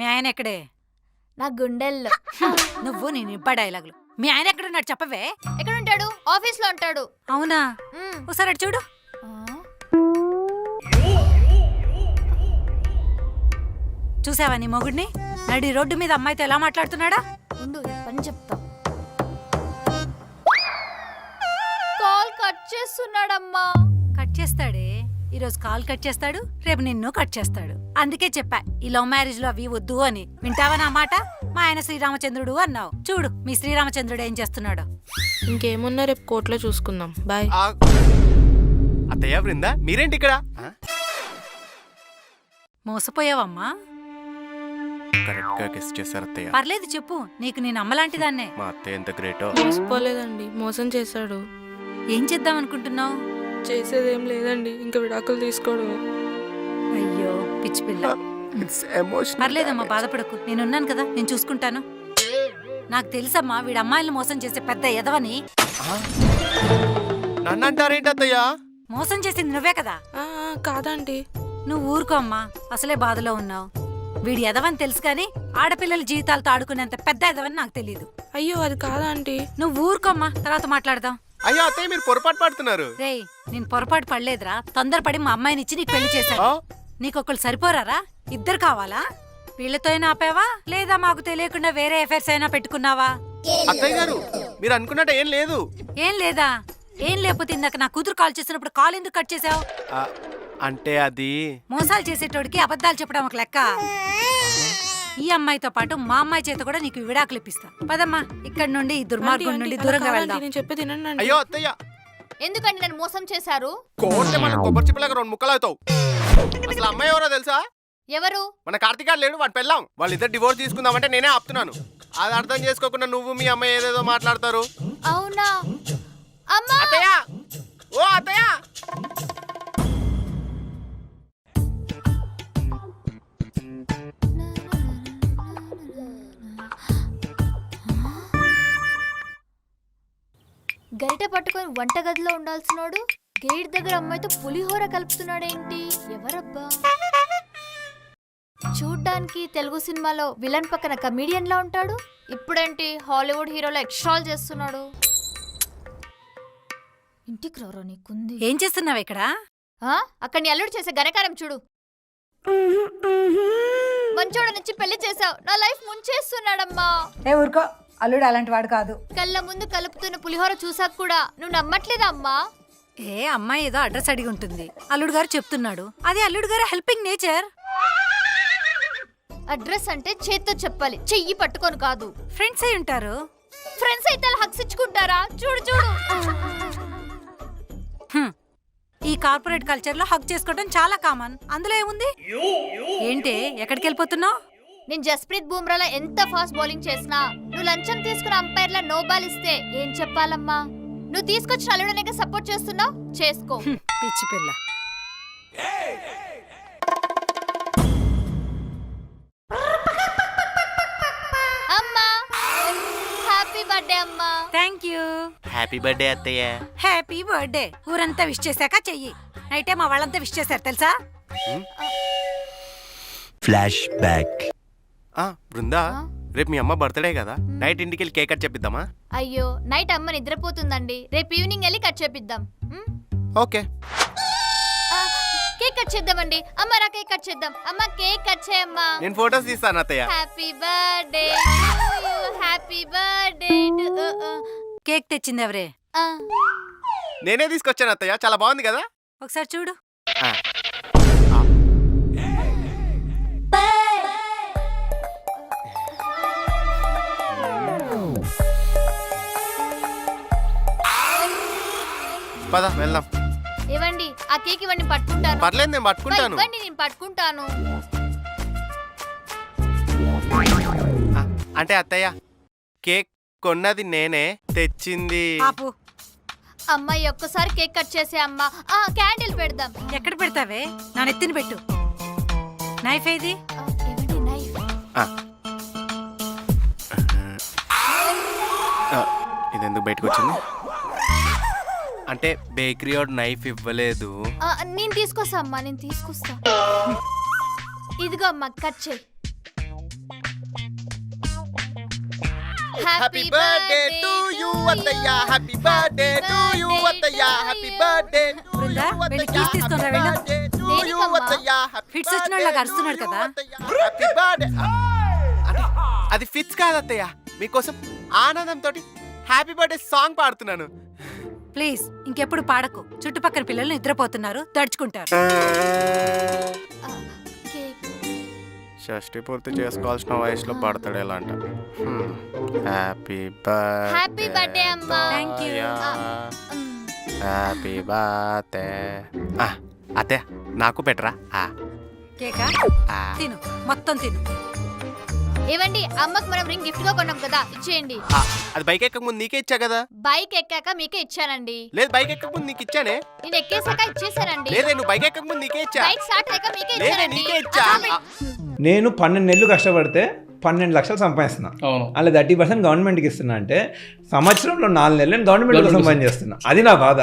మీ ఆయన ఎక్కడే? నా గుండెల్లో. నువ్వు నేను ఇబ్బా డైలాగులు. మీ ఆయన ఎక్కడున్నాడు చెప్పవే. ఎక్కడ ఉంటాడు? ఆఫీస్ లో ఉంటాడు. అవునా? ఒకసారి అటు చూడు. చూసావా నీ మొగుడిని? నడి రోడ్డు మీద అమ్మాయితో ఎలా మాట్లాడుతున్నాడా? ఉండు పని చెప్తా. కాల్ కట్ చేస్తున్నాడమ్మా. కట్ చేస్తాడే, ఈరోజు కాల్ కట్ చేస్తాడు, రేపు నిన్ను కట్ చేస్తాడు. అందుకే చెప్పా ఈ లవ్ మ్యారేజ్ లో అవి వద్దు అని. వింటావా నా మాట? మా ఆయన శ్రీరామచంద్రుడు అన్నావు, చూడు మీ శ్రీరామచంద్రుడు ఏం చేస్తున్నాడు. ఇంకేమున్నా రేపు కోర్టులో చూసుకుందాం. బాయ్. అత్తయ్య బృందా, మీరేంటి ఇక్కడ? మోసపోయావమ్మా. కరెక్ట్ గా గెస్ చేశారు అత్తయ్య. పర్లేదు చెప్పు, నీకు నేను అమ్మలాంటిదాన్నే. మా అత్తయ్య ఎంత గ్రేటో. మోసపోలేదండి, మోసం చేశాడు. ఏం చేద్దాం అనుకుంటున్నావు? చేసేదేం లేదండి, ఇంకా విడాకులు తీసుకోవడం. అయ్యో పిచ్చి పిల్ల. పర్లేదమ్మా, బాధపడకు, నేనున్నాను కదా, నేను చూసుకుంటాను. నాకు తెలుసమ్మా వీడి అమ్మాయిలను మోసం చేసే పెద్ద ఎదవని. నన్నంటారేంటి అత్తయ్య? మోసం చేసింది నువ్వే కదా. కాదండి. నువ్వు ఊరుకో అమ్మా, అసలే బాధలో ఉన్నావు. వీడి ఎదవని తెలుసు కానీ ఆడపిల్లల జీవితాలతో ఆడుకునేంత పెద్ద ఎదవని నాకు తెలీదు. అయ్యో అది కాదండి. నువ్వు ఊరుకోమ్మా, తర్వాత మాట్లాడదాం. అయ్యో అత్తయ్య, మీరు పొరపాటు పడుతున్నారు. రేయ్, నేను పొరపాటు పడలేదురా, తొందరపడి మా అమ్మాయిని ఇచ్చి నీకు పెళ్లి చేశాను. నీకొకళ్ళు సరిపోరారా? ఇద్దరు కావాలా? వీళ్ళతో అయినా ఆపావా, లేదా మాకు తెలియకుండా వేరే అఫైర్స్ అయినా పెట్టుకున్నావా? అత్తయ్య గారు, మీరు అనుకున్నట్టు ఏం లేదు. ఏం లేదా? ఏం లేకపోతే ఇందాక నా కూతురు కాల్ చేసినప్పుడు కాల్ ఎందుకు కట్ చేసావు? అంటే అది మోసాలు చేసేటోడికి అబద్ధాలు చెప్పడం ఒక లెక్క. ఈ అమ్మాయితో పాటు మా అమ్మాయి చేత కూడా నీకు విడాకులు ఇప్పిస్తా. పదమ్మా, ఇక్కడ నుండి ఈ దుర్మార్గం నుండి దూరంగా వెళ్దాం. నేను చెప్పేది వినండి. అయ్యో అత్తయ్య, ఎందుకండి నన్ను మోసం చేశారు? కోర్టే మన కొబ్బరి చిప్పలాగా రెండు ముక్కలు అవుతావు. అసలు అమ్మాయి ఎవరో తెలుసా? ఎవరు? మన కార్తీక లేడు, వాడు పెళ్ళాం. వాళ్ళిద్దరు డివోర్స్ తీసుకుందామంటే నేనే ఆపుతున్నాను. అది అర్థం చేసుకోకుండా నువ్వు మీ అమ్మాయి ఏదేదో మాట్లాడతారు. అవునా? అమ్మా! అత్తయ్య, ఓ అత్తయ్య. గరిటె పట్టుకొని వంటగదిలో ఉండాల్సినోడు గేట్ దగ్గర అమ్మాయితో పులిహోర కలుపుతున్నాడేంటి? ఎవరబ్బా? చూడ్డానికి తెలుగు సినిమాలో విలన్ పక్కన కమీడియన్ లా ఉంటాడు, ఇప్పుడేంటి హాలీవుడ్ హీరోలో ఎక్స్ట్రాల్ చేస్తున్నాడు. ఇంటికి రారా నీకుంది. ఏం చేస్తున్నావు ఇక్కడ? అక్కడ నీ అల్లుడు చేసే ఘనకారం చూడు. మంచోడ నుంచి పెళ్లి చేసావు, నా లైఫ్ ముంచేస్తున్నాడమ్మా. ఏ ఊరుకో, అల్లుడు అలాంటి వాడు కాదు. కళ్ళ ముందు కలుపుతున్న పులిహోర చూసాక కూడా నువ్వు నమ్మట్లేదా అమ్మా? ఏ అమ్మాయి ఏదో అడ్రస్ అడిగి ఉంటుంది, అల్లుడు గారు చెప్తున్నాడు. అది అల్లుడు గారు హెల్పింగ్ నేచర్. అడ్రస్ అంటే చేత్తో చెప్పాలి, చెయ్యి పట్టుకొని కాదు. ఫ్రెండ్స్ అయి ఉంటారు. ఫ్రెండ్స్ అయితే హక్స్ ఇచ్చుకుంటారా? చూడు చూడు. ఈ కార్పొరేట్ కల్చర్ లో హక్ చేసుకోవడం చాలా కామన్, అందులో ఏముంది? ఏంటి ఎక్కడికి వెళ్ళిపోతున్నావు? నేను జస్ప్రీత్ బుమ్రాలో ఎంత ఫాస్ట్ బౌలింగ్ చేసినా నువ్వు లంచం తీసుకున్న అంపైర్ల నో బాల్ ఇస్తే ఏం చెప్పాలమ్మా? నువ్వు తీసుకొచ్చిన అల్లుడనే సపోర్ట్ చేస్తున్నావు, చేసుకో. పిచ్చి పిల్ల. అమ్మా, హ్యాపీ బర్త్డే అమ్మా. Thank you. హ్యాపీ బర్త్డే అత్తయ్య. Happy birthday. ఊరంతా విష్ చేశాక చెయ్యి. నైటే మా వాళ్ళంతా విష్ చేశారు తెలుసా? Flash back. బృందా, రేపు మీ అమ్మ బర్త్డే కదా, నైట్ ఇంటికి వెళ్ళి కేక్ కట్ చేపిద్దామా? అయ్యో, నైట్ అమ్మ నిద్రపోతుందండి, రేపు ఈవినింగ్ వెళ్ళి కట్ చేపిద్దాం. ఓకే, కేక్ కట్ చేద్దామండి. అమ్మ రా, కేక్ కట్ చేద్దాం. అమ్మ కేక్ కట్ చేయమ్మా. నేను ఫోటోస్ తీస్తాను అత్తయ్య. Happy birthday, happy birthday. Cake తెచ్చింది ఎవరే? నేనే తీసుకొచ్చాను అత్తయ్య, చాలా బాగుంది కదా. ఒకసారి చూడు. పద వెళ్దాం. ఇవ్వండి ఆ కేక్, ఇవ్వండి పట్టుకుంటాను. పర్లేదు, నేను పట్టుకుంటాను. ఇవ్వండి, నేను పట్టుకుంటాను. అంటే అత్తయ్య, కేక్ కొన్నది నేనే, తెచ్చింది. అమ్మాయి ఒక్కసారి కేక్ కట్ చేసే అమ్మా. క్యాండిల్ పెడదాం. ఎక్కడ పెడతావే? నా నెత్తిని పెట్టు. నైఫ్ ఏది? ఇవ్వండి నైఫ్. ఇదెందుకు బయటకు వచ్చింది? అంటే బేకరీ వాడు నైఫ్ ఇవ్వలేదు. నేను తీసుకొస్తా అమ్మా, నేను తీసుకొస్తా. ఇదిగో అమ్మా, కట్ చేయి. హ్యాపీ బర్త్డే టు యు అత్తయ్య హ్యాపీ బర్త్డే టు యు అత్తయ్య హ్యాపీ బర్త్డే బృందా, వెళ్ళి keys తీసుకొని రా, వెళ్ళు. ఫిట్స్ వచ్చిన వాళ్ళకి అరుస్తున్నాడు కదా. హ్యాపీ బర్త్డే అది ఫిట్స్ కాదు అత్తయ్య, మీకోసం ఆనందంతో హ్యాపీ బర్త్డే సాంగ్ పాడుతున్నాను. ప్లీజ్ ఇంకెప్పుడు పాడకు, చుట్టుపక్కల పిల్లలు నిద్రపోతున్నారు, దడుచుకుంటారు. షష్టి పూర్తి చేసుకోవాల్సిన వయసులో పడతాడు ఎలా అంట. హ్యాపీ హ్యాపీ బర్త్డే అమ్మా. Thank you. హ్యాపీ బర్త్డే అత్తయ్య నాకు పెట్టరా. కేకా తిను, మొత్తం తిను. ఏవండి, అమ్మకు మనం రింగ్ గిఫ్ట్ గా కొన్నాం కదా, ఇచ్చేయండి. అది బైక్ ఎక్కక ముందు నీకే ఇచ్చా కదా. బైక్ ఎక్కాక మీకే ఇచ్చానండి. లేదు బైక్ ఎక్కక ముందు నీకు ఇచ్చానే. నేను ఎక్కేసాక ఇచ్చేసానండి. లేదే నువ్వు బైక్ ఎక్కక ముందు నీకే ఇచ్చా. బైక్ స్టార్ట్ అయ్యాక మీకే లేదే ఇచ్చానండి. నీకే ఇచ్చా. నేను 12 నెలలు కష్టపడితే 12 లక్షలు సంపాదిస్తున్నా. అవును. అలా 30% గవర్నమెంట్కి ఇస్తున్నా అంటే సంవత్సరంలో 4 నెలలు నేను గవర్నమెంట్ కోసం పని చేస్తున్నా. అది నా బాధ.